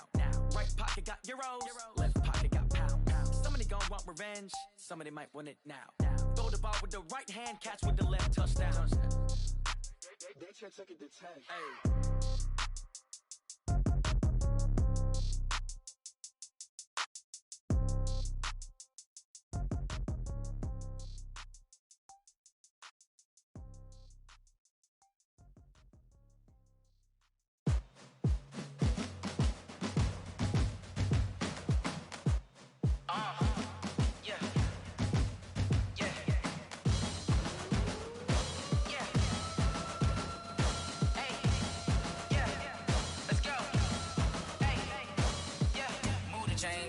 Speaker 5: Right pocket got euros. Left pocket got pounds. Somebody gonna want revenge. Somebody might want it now. Throw the ball with the right hand, catch with the left, touchdown.
Speaker 6: They can't take it to 10.
Speaker 5: Hey.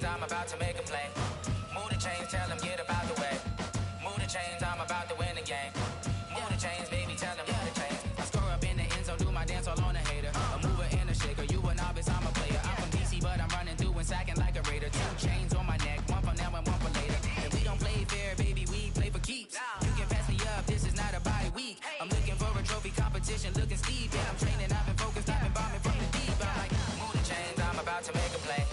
Speaker 7: I'm about to make a play. Move the chains, tell them get about the way. Move the chains, I'm about to win the game. Move the chains, baby, tell them move the chains. I score up in the end zone, do my dance all on a hater. A mover and a shaker, you a novice, I'm a player. I'm from DC, but I'm running through and sacking like a raider. 2 chains on my neck, one for now and one for later. And we don't play fair, baby, we play for keeps. You can pass me up, this is not a bye week. I'm looking for a trophy competition, looking steep. Yeah, I'm training, I've been focused, I've been bombing from the deep. I'm like, move the chains, I'm about to make a play.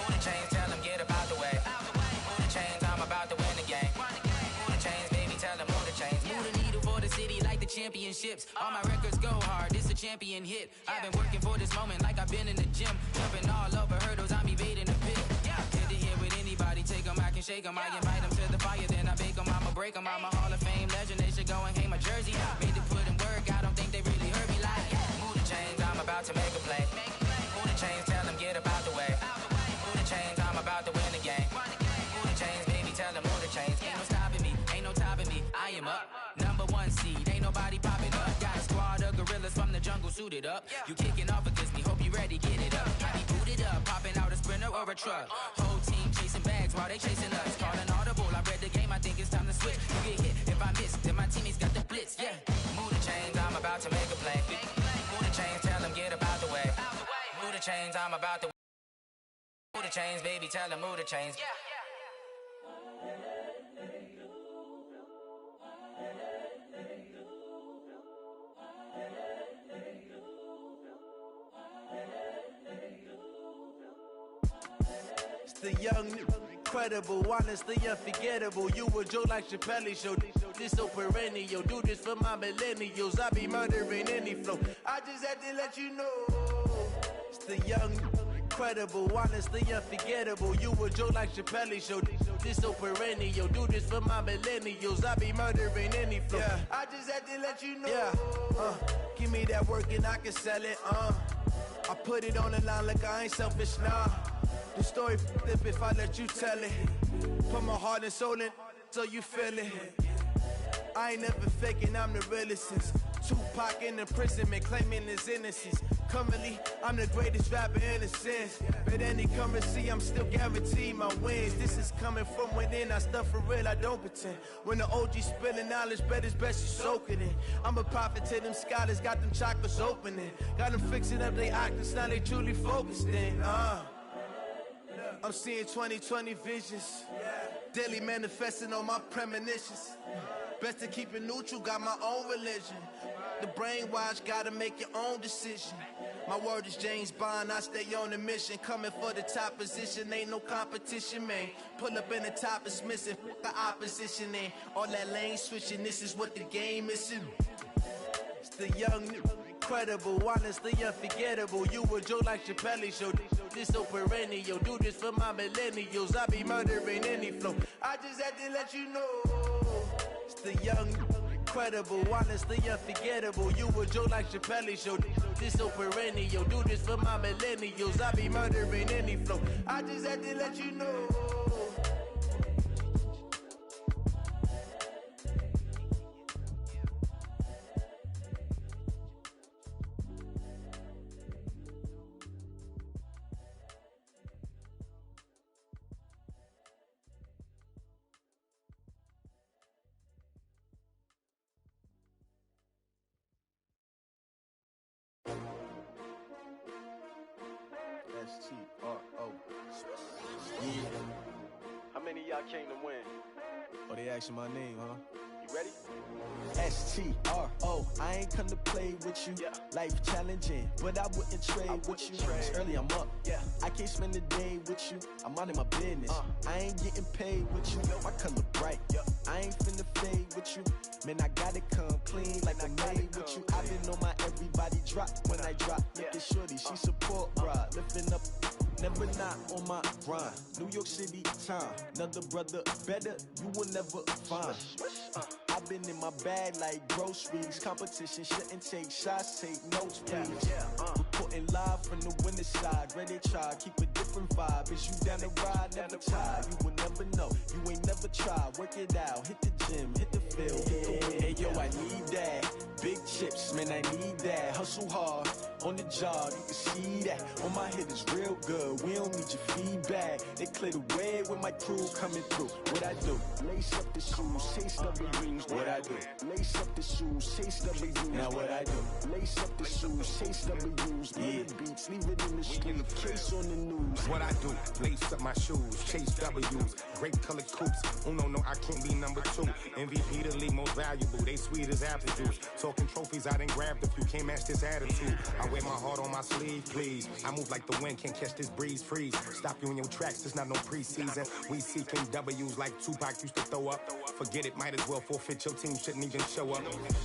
Speaker 7: Move the chains, tell them get about the way. Move the chains, I'm about to win the game. Move the chains, baby, tell them move the chains. Move the needle for the city like the championships. All my records go hard, this a champion hit. I've been working for this moment like I've been in the gym. Jumping all over hurdles, I'm evading the pit. Get to here with anybody, take them, I can shake them. I invite them to the fire, then I bake them, I'ma break them. I'm a Hall of Fame legend, they should go and hang my jersey. Made to put in work, I don't think they really heard me like. Move the chains, I'm about to make a play. Move the chains, tell them get about the way. Move the chains, I'm about to win the game. Move the chains, baby, tell them move the chains. Ain't no stopping me, ain't no topping me. I am up, #1 seed, ain't nobody popping up. Got a squad of gorillas from the jungle suited up. You kicking off against me, hope you ready, get it up. I be booted up, popping out a Sprinter or a truck. Whole team chasing bags while they chasing us. Call an audible, I read the game, I think it's time to switch. You get hit, if I miss, then my teammates got the blitz, yeah. Move the chains, I'm about to make a play. Move the chains, tell them get about the way. Move the chains, I'm about to move the chains, baby, tell them move the chains.
Speaker 8: It's the young, incredible, honestly unforgettable. You a joke like Chappelle show. This so perennial. Do this for my millennials. I be murdering any flow. I just had to let you know. It's the young, incredible, honestly unforgettable. You a joke like Chappelle show. This so perennial. Do this for my millennials. I be murdering any flow. Yeah. I just had to let you know. Yeah. Give me that work and I can sell it. I put it on the line like I ain't selfish, nah. The story flip if I let you tell it. Put my heart and soul in so you feel it. I ain't never faking, I'm the realest since Tupac in imprisonment, claiming his innocence. Currently, I'm the greatest rapper in a sense. But any currency, I'm still guaranteed my wins. This is coming from within, I stuff for real, I don't pretend. When the OG spilling knowledge, bet it's best you soak it in. I'm a prophet to them scholars, got them chakras opening. Got them fixing up they octaves, now they truly focused in. I'm seeing 2020 visions. Daily manifesting on my premonitions. Best to keep it neutral, got my own religion. The brainwash, gotta make your own decision. My word is James Bond, I stay on a mission. Coming for the top position, ain't no competition, man. Pull up in the top, it's missing, the opposition, ain't all that lane switching, this is what the game is. It's the young, incredible, honestly unforgettable. You a joke like Chappelle show. This so perennial. Do this for my millennials. I be murdering any flow. I just had to let you know. It's the young, incredible, honestly unforgettable. You a joke like Chappelle Show. This so perennial. Do this for my millennials. I be murdering any flow. I just had to let you know. S-T-R-O. Yeah.
Speaker 9: How many of y'all came to win?
Speaker 8: Oh, they asking my name, huh?
Speaker 9: You ready?
Speaker 8: S-T-R-O. I ain't come to play with you.
Speaker 9: Yeah.
Speaker 8: Life challenging, but I wouldn't trade with you. It's early, I'm up.
Speaker 9: Yeah.
Speaker 8: I can't spend the day with you. I'm out in my business. I ain't getting paid with you. My color bright. I ain't finna fade with you. Man, I gotta come clean like I'm made with you. I've been on my everybody drop when I drop. Look at shorty, she support ride. Lifting up, never not on my grind. New York City time, another brother better, you will never find. I've been in my bag like groceries. Competition shouldn't take shots, take notes, please. Reporting live from the winter side. Ready to try, keep a different vibe. Is you down the ride, never tired. You will never know, you ain't never tried. Work it out, hit the gym, hit the field, hit the wind. Hey yo, I need that. Big chips, man, I need that. Hustle hard, on the job, you can see that. On my hit is real good, we don't need your feedback. They clear the way with my crew coming through. What I do? Lace up the shoes, chase W's. What I do? Lace up the shoes, chase W's. Now what I do? Lace up the shoes, chase W's. Yeah. Beats, leave it in the street, case on the news.
Speaker 10: What I do? Lace up my shoes, chase W's. Great colored coops. Oh no, I can't be number 2. MVP the league most valuable. They sweet as apple juice. Talking trophies, I done grabbed a few. Can't match this attitude. I wear my heart on my sleeve, please. I move like the wind, can't catch this breeze, freeze. Stop you in your tracks, there's not no preseason. We seeking W's like Tupac used to throw up. Forget it, might as well forfeit, your team shouldn't even show up.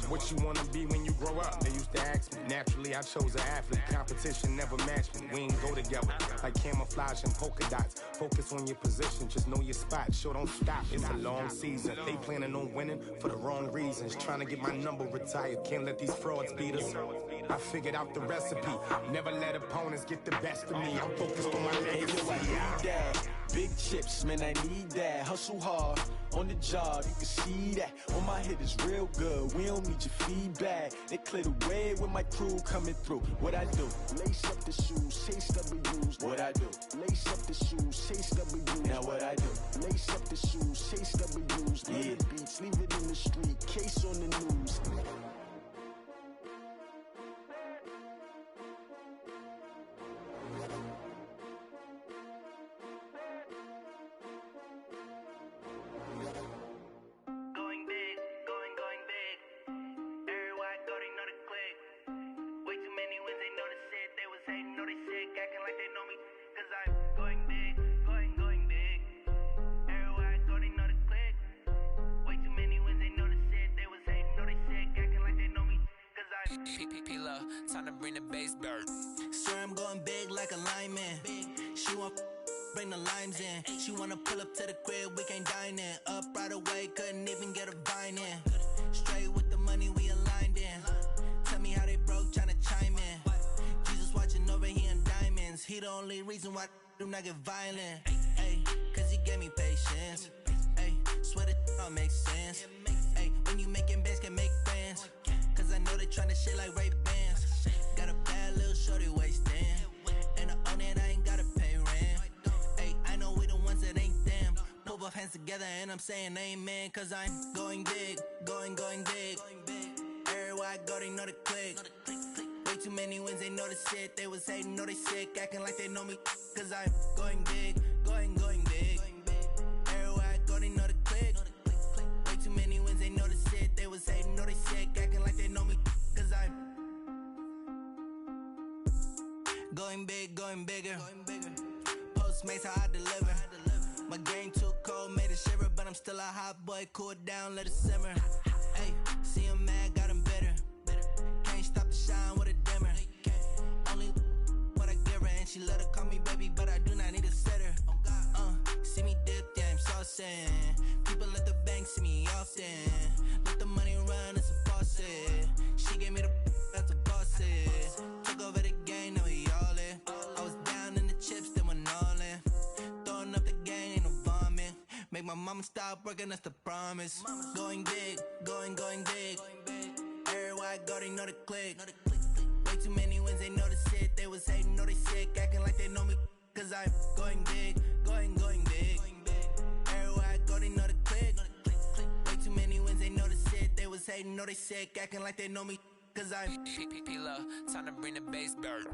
Speaker 10: What you wanna be when you grow up? They used to ask me. Naturally, I chose an athlete. Competition never matched me. We ain't go together like camouflage and polka dots. Focus on your position, just know your spot. Sure, don't stop, it's a long season. They planning on winning for the wrong reasons. Trying to get my number retired, can't let these frauds beat us. I figured out the recipe. Never let opponents get the best of me. I'm focused on my legacy.
Speaker 8: Hey, yo, I need that. Big chips, man, I need that. Hustle hard, on the job, you can see that. On my hit is real good, we don't need your feedback. They clear the way with my crew coming through. What I do? Lace up the shoes, chase W's. What I do? Lace up the shoes, chase W's. Now what I do? Lace up the shoes, chase W's. Yeah. Beats, leave it in the street, case on the news.
Speaker 7: Time to bring the bass dirt.
Speaker 8: Sir, I'm going big like a lineman. She want bring the limes in. She wanna pull up to the crib, we can't dine in. Up right away, couldn't even get a vine in. Straight with the money, we aligned in. Tell me how they broke, tryna chime in. Jesus watching over here in diamonds. He the only reason why do not get violent. Ay, cause he gave me patience. Ay, swear that all makes sense. Ay, when you making bands, can make friends. Cause I know they tryna shit like Ray Bans. Got a bad little shorty wasting. And I own it, I ain't gotta pay rent. Ay, I know we the ones that ain't them. Pull both hands together and I'm saying amen. Cause I'm going big, going big. Everywhere I go, they know the click. Way too many wins, they know the shit. They was hating, know they sick, acting like they know me. Cause I'm going big, going big. Everywhere I go, they know the click. Way too many wins, they know the shit. They was hating, know they sick, acting like they know me. Cause I'm going big, going bigger. Postmates how I deliver. My game too cold, made it shiver. But I'm still a hot boy, cool it down, let it simmer. Hey, see him mad, got him bitter. Can't stop the shine with a dimmer. Only what I give her, and she let her call me baby, but I do not need a sitter. See me dip, yeah, I'm saucing. People at the bank see me often. Let the money run, it's my mama stop working, that's the promise. Going big, going big. Everywhere I go, they know the click. Way too many wins, they know the shit. They was hating, know they sick, acting like they know me. Cause I'm going big, going big. Everywhere I go, they know the click. Way too many wins, they know the shit. They was hating, know they sick, acting like they know me. Cause I'm
Speaker 7: P-Lo, time to bring the bass dirt.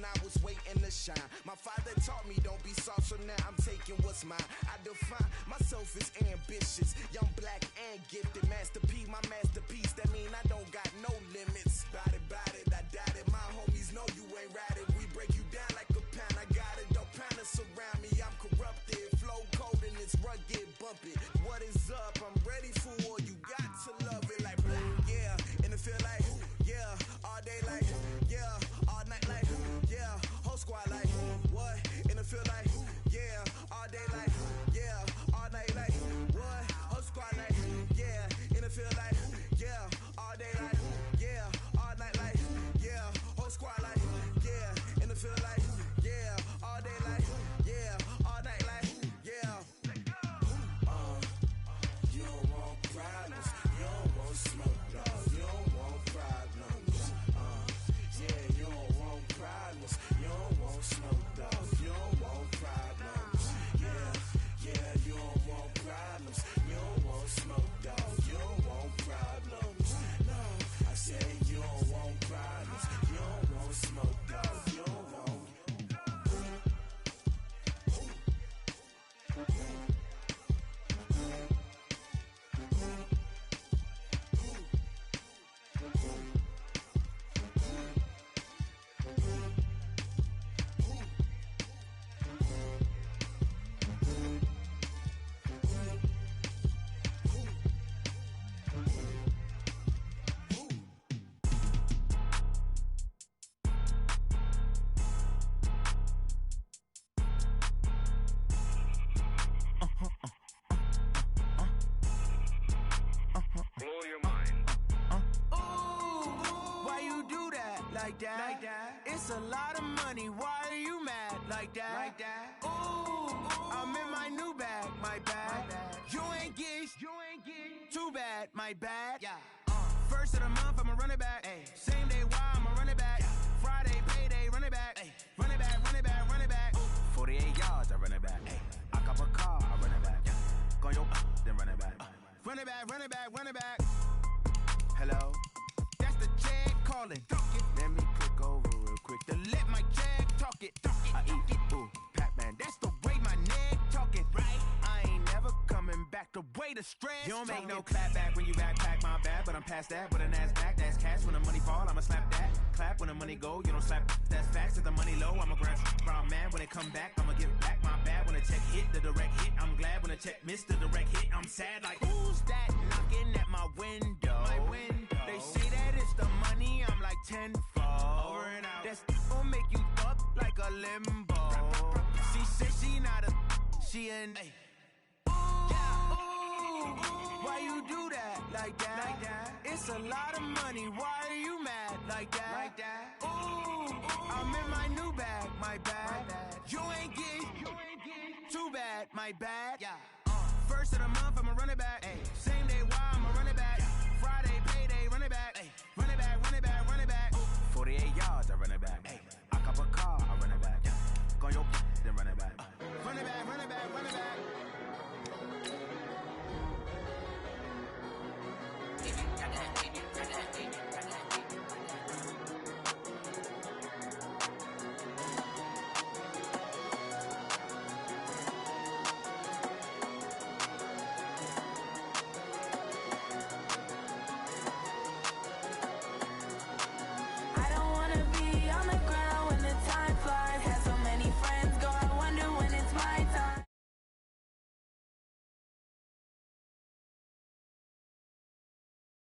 Speaker 8: I was waiting to shine. My father taught me don't be soft, so now I'm taking what's mine. I define myself as ambitious, young, black, and gifted. Master P, my masterpiece. That mean I don't got no limits. Bout it, I doubt it. My homies know you ain't ratted. We break you down like a pound. I got it, don't panic surround me. I'm corrupted, flow cold and it's rugged, bumpy. What is up? I'm ready for war. You got to love it like black, yeah. And it feel like, yeah, all day like, yeah, all night like, yeah, whole squad like, what? And it feel like, yeah, all day like, yeah, all night like, what? Whole squad like, yeah, and it feel like, like that. It's a lot of money, why are you mad like that? Ooh, I'm in my new bag, my bad. You ain't get too bad, my bad. First of the month, I'ma run it back. Same day, why I'ma run it back. Friday, payday, run it back. Run it back, run it back, run it back. 48 yards, I run it back. I cop a car, I run it back. Go yo, then run it back. Run it back, run it back, run it back. Hello? That's the jag calling. Let me click over real quick to let my jag talk it. I eat it, ooh, Pac-Man. That's the way my neck talking. Right? I ain't never coming back the way the stress. You don't make no clap back when you backpack, my bad. But I'm past that with a NASDAQ. That's cash when the money fall, I'ma slap that. Clap when the money go, you don't slap. That's facts. If the money low, I'ma grab brown man. When it come back, I'ma give back my bad. When the check hit, the direct hit. I'm glad when the check missed the direct hit. I'm sad like, who's that knocking at my window? My window. They say that it's the money, I'm like tenfold. Over and out. That's gon' make you up like a limbo. She said she not a, she an ooh, why you do that like that? It's a lot of money, why are you mad like that? Ooh, I'm in my new bag, my bad. You ain't get too bad, my bad. First of the month, I'ma run it back. Same day, why